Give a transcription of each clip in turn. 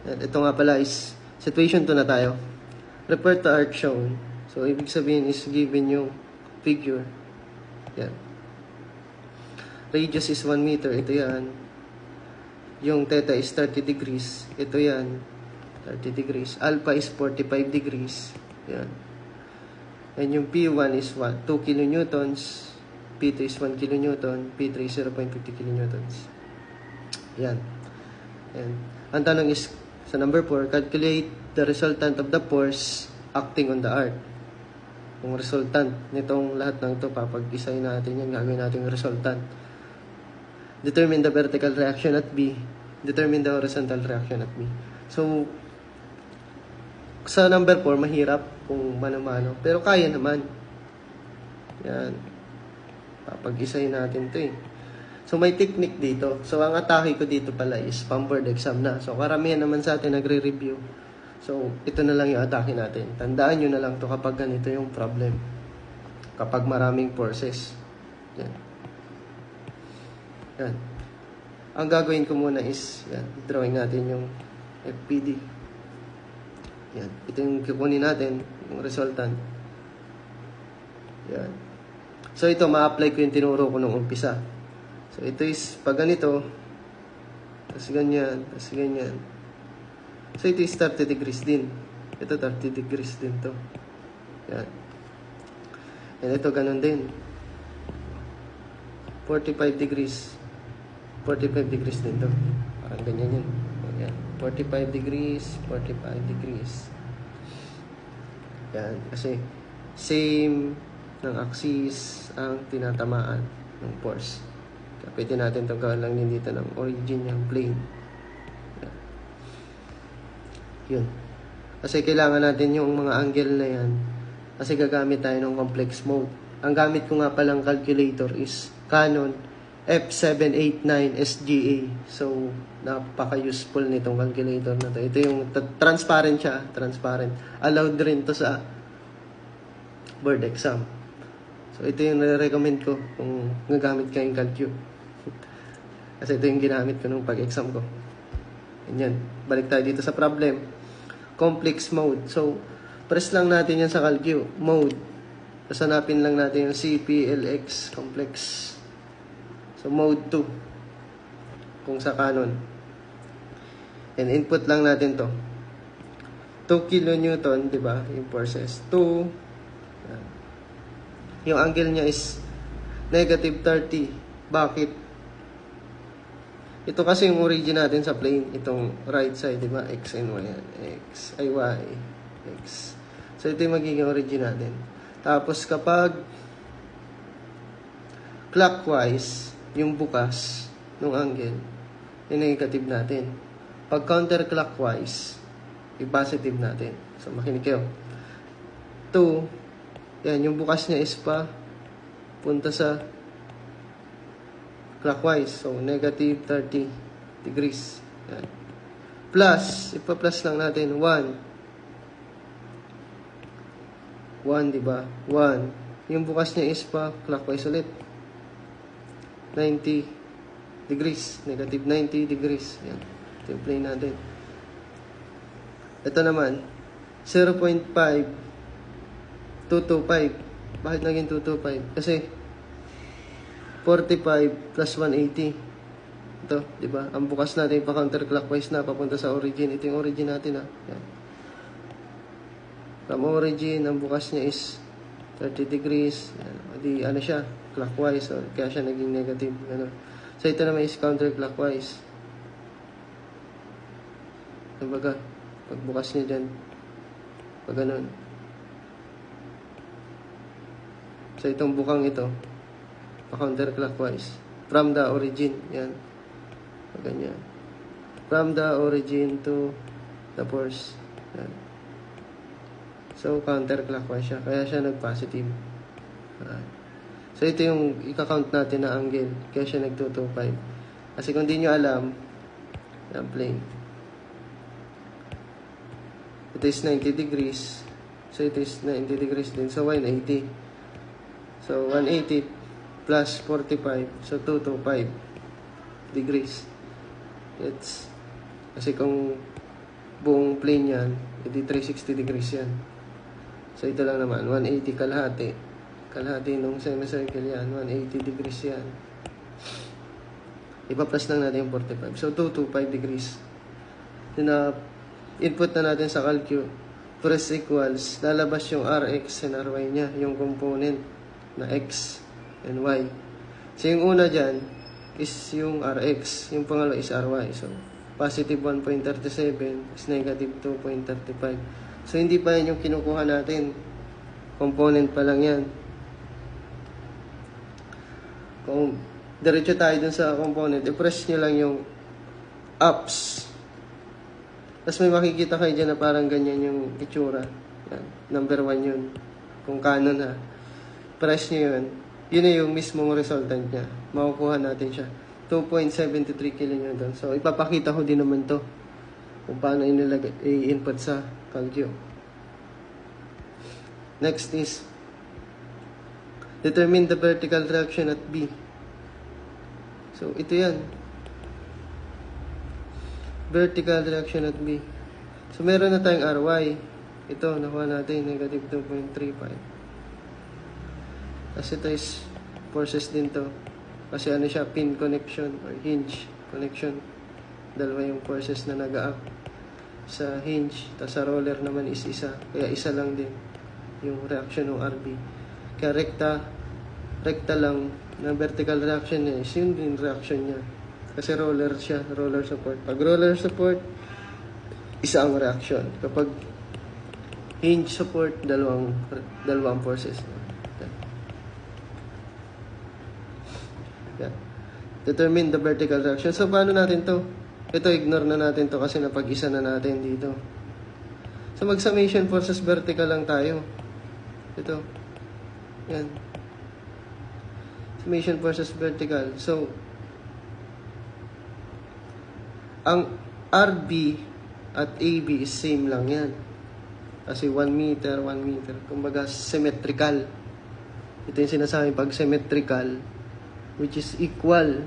Yan. Ito nga pala is situation 2 na tayo. Refer to arc shown. So, ibig sabihin is given yung figure. Yan. Radius is 1 meter. Ito yan. Yung theta is 30 degrees. Ito yan. 30 degrees. Alpha is 45 degrees. Yan. And yung P1 is what? 2 kilonewtons. P2 is 1 kilonewton. P3 is 0.50 kilonewtons. Yan. And ang tanong is, sa number 4, calculate the resultant of the force acting on the arc. Yung resultant nitong lahat ng ito, papag-isay natin yan, gagawin natin yung resultant. Determine the vertical reaction at B. Determine the horizontal reaction at B. So, sa number 4, mahirap kung mano-mano. Pero kaya naman. Yan. Papag-isay natin ito eh. So, may technique dito. So, ang atake ko dito pala is pang-board exam na. So, karamihan naman sa atin nagre-review. So, ito na lang yung atake natin. Tandaan nyo na lang to kapag ganito yung problem. Kapag maraming forces. Yan. Yan. Ang gagawin ko muna is, yan, drawing natin yung FPD. Yan. Ito yung kukunin natin, yung resultant. Yan. So, ito, ma-apply ko yung tinuro ko nung umpisa. So, ito is, pag ganito, tapos ganyan, tapos ganyan. So, ito is 30 degrees din. Ito, 30 degrees din to. Yan. And ito, ganun din. 45 degrees. 45 degrees din to. Parang ganyan yun. Yan. 45 degrees, 45 degrees. Yan. Kasi, same ng axis ang tinatamaan ng force. Kaya pwede natin itong gawin lang din dito ng origin yung plane. Yan. Yun. Kasi kailangan natin yung mga angle na yan. Kasi gagamit tayo ng complex mode. Ang gamit ko nga palang calculator is Canon F789 SGA. So, napaka-useful nitong calculator na to. Ito yung transparent siya. Transparent. Allowed rin to sa board exam. So, ito yung nare-recommend ko kung gagamit kayong calcu. Kasi ito yung ginamit ko nung pag-exam ko. Ganyan. Balik tayo dito sa problem. Complex mode. So, press lang natin yan sa calcu. Mode. Tapos hanapin lang natin yung CPLX complex. So, mode 2. Kung sa Canon. And input lang natin to. 2 kilonewton, di ba? Yung forces. 2. Yung angle niya is negative 30. Bakit? Ito kasi yung origin natin sa plane. Itong right side, di ba? X and Y. X, ay Y. X. So, ito yung magiging origin natin. Tapos, kapag clockwise, yung bukas ng angle, yung negative natin. Pag counterclockwise, yung positive natin. So, makinig kayo. 2, yan, yung bukas niya is pa punta sa clockwise. So, negative 30 degrees. Yan. Plus, ipa-plus lang natin, 1. 1, diba? 1. Yung bukas niya is pa clockwise ulit. 90 degrees. Negative 90 degrees. Yan. Ito yung plane natin. Ito naman, 0.5 225. Bakit naging 225? Kasi 45 plus 180. Ito, di ba? Ang bukas natin pa counterclockwise na papunta sa origin. Ito yung origin natin, ha. Yan. From origin, ang bukas niya is 30 degrees. Yan. Di ano siya, clockwise. So, kaya siya naging negative. Ano. So, ito naman is counterclockwise. Kumbaga, pag bukas niya dyan, pag ganun. So, itong bukang ito, counterclockwise. From the origin, yan. Ganyan. From the origin to the force. Yan. So, counterclockwise siya. Kaya siya nag-positive. So, ito yung ika-count natin na angle. Kaya siya nag-225. Kasi kung di nyo alam, yan, plane. Ito is 90 degrees. So, ito is 90 degrees din. So, 180. So, 180 plus 45. So, 225 degrees. It's, kasi kung buong plane yan, edi 360 degrees yan. So ito lang naman, 180 kalahati. Kalahati nung semicircle yan, 180 degrees yan. Ipa-plus lang natin yung 45. So 225 degrees. Input na natin sa calcu. Press equals, lalabas yung Rx and Ry niya, yung component na X and Y. So yung una dyan is yung Rx, yung pangalawa is Ry. So positive 1.37 is negative 2.35. So hindi pa yan yung kinukuha natin. Component pa lang yan. Kung diretso tayo dun sa component, i-press nyo lang yung ups. Tapos may makikita kayo dyan na parang ganyan yung itsura. Yan. Number 1 yun. Kung canon ha. Press nyo yun. Yun na yung mismong resultant niya. Makukuha natin siya. 2.73 kN. So, ipapakita ko din naman to kung paano i-input sa calcu. Next is determine the vertical reaction at B. So, ito yan. Vertical reaction at B. So, meron na tayong Ry. Ito, nakuha natin, negative 2.35. Tapos ito is forces din to. Kasi ano siya, pin connection or hinge connection. Dalawa yung forces na nag-a-act sa hinge. Tapos sa roller naman is isa. Kaya isa lang din yung reaction ng RB. Kaya rekta lang na vertical reaction niya is yun din reaction niya. Kasi roller siya, roller support. Pag roller support, isa ang reaction. Kapag hinge support, dalawang forces. Yeah. Determine the vertical reaction. So, paano natin to? Ito, ignore na natin to kasi napag-isa na natin dito. So, mag-summation forces vertical lang tayo. Ito. Yan. Summation forces vertical. So, ang RB at AB is same lang yan. Kasi 1 meter, 1 meter. Kumbaga, symmetrical. Ito yung sinasabi pag symmetrical, which is equal.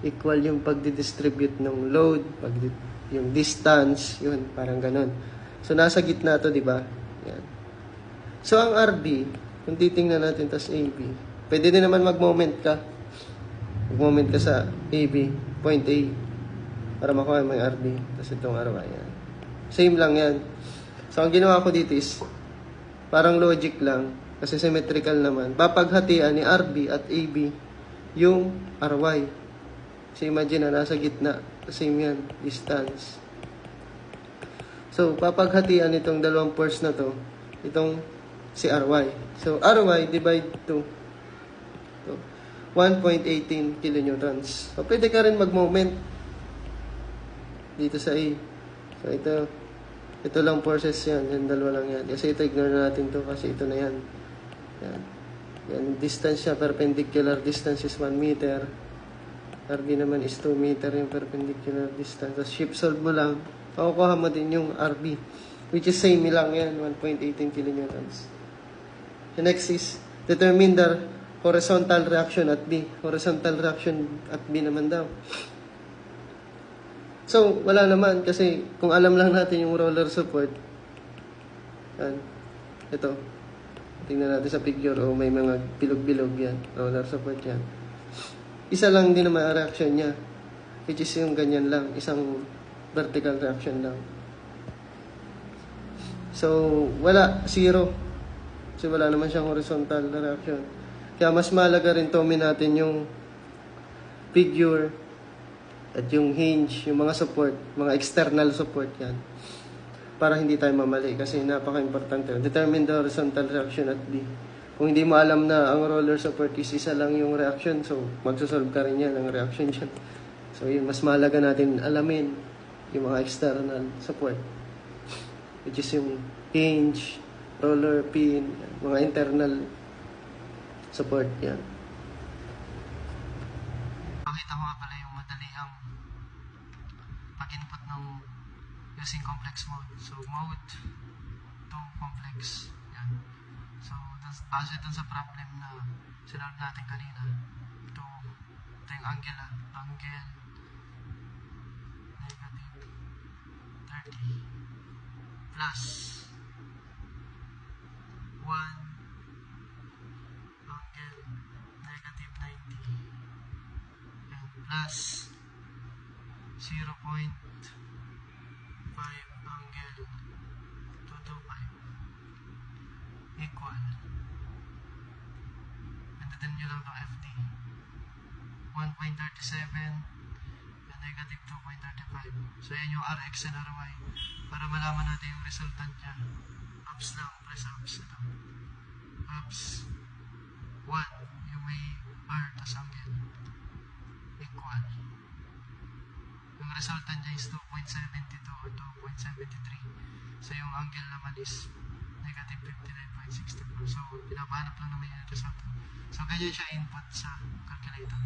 Equal yung pagdidistribute ng load, yung distance, yun, parang ganun. So, nasa gitna to, di ba? Yan. So, ang RB, kung titingnan natin, tas AB, pwede din naman mag-moment ka. Mag-moment ka sa AB, point A, para makuha mo yung RB, tas itong RY. Yan. Same lang yan. So, ang ginawa ko dito is, parang logic lang, kasi symmetrical naman. Papaghatian ni RB at AB yung RY. So, imagine na nasa gitna. Same yan, distance. So, papaghatian itong dalawang force na to, itong si RY. So, RY divide to 1.18 kilonewtons. So, pwede ka rin mag-moment dito sa A. So, ito lang forces yan. Yan, dalawa lang yan. Kasi ito, ignore na natin to kasi ito na yan. Yan. Yan, distance siya, perpendicular distance is 1 meter. RB naman is 2 meter yung perpendicular distance. Tapos, shift solve mo lang. Makukuha mo din yung RB. Which is same lang yan, 1.18 kilonewtons. The next is, determine the horizontal reaction at B. Horizontal reaction at B naman daw. So, wala naman kasi kung alam lang natin yung roller support, yan, ito, tingnan natin sa picture, may mga bilog-bilog yan, roller support yan. Isa lang din naman ang reaction niya, which is yung ganyan lang, isang vertical reaction lang. So, wala, zero. Kasi wala naman siyang horizontal na reaction. Kaya mas mahalaga rin tomin natin yung figure at yung hinge, yung mga support, mga external support yan. Para hindi tayo mamali kasi napaka-importante. Determine the horizontal reaction at B. Kung hindi mo alam na ang roller support is isa lang yung reaction, so magsosolve ka rin yan ng reaction dyan. So yun, mas mahalaga natin alamin yung mga external support. Which is yung hinge, roller, pin, mga internal support yan. Pakita ko nga pala yung madalihang pag-input ng using complex mode. So, mode to complex. Yan. So, base dun sa problem na sinalve natin kanina. Ito yung angle. Angle negative 30 plus 1 angle negative 90 and plus 0.5 angle 225 equal, pindutin nyo lang itong FD, 1.37 and negative 2.35. So yan yung RX and RY para malaman natin yung resultant niya. Ups lang, press ups ito. Ups 1, yung may R tas angle equal. Yung resultant niya is 2.72 or 2.73. So yung angle naman is negative 59.64. So pinapahanap lang naman yung resultant. So ganyan siya input sa calculator.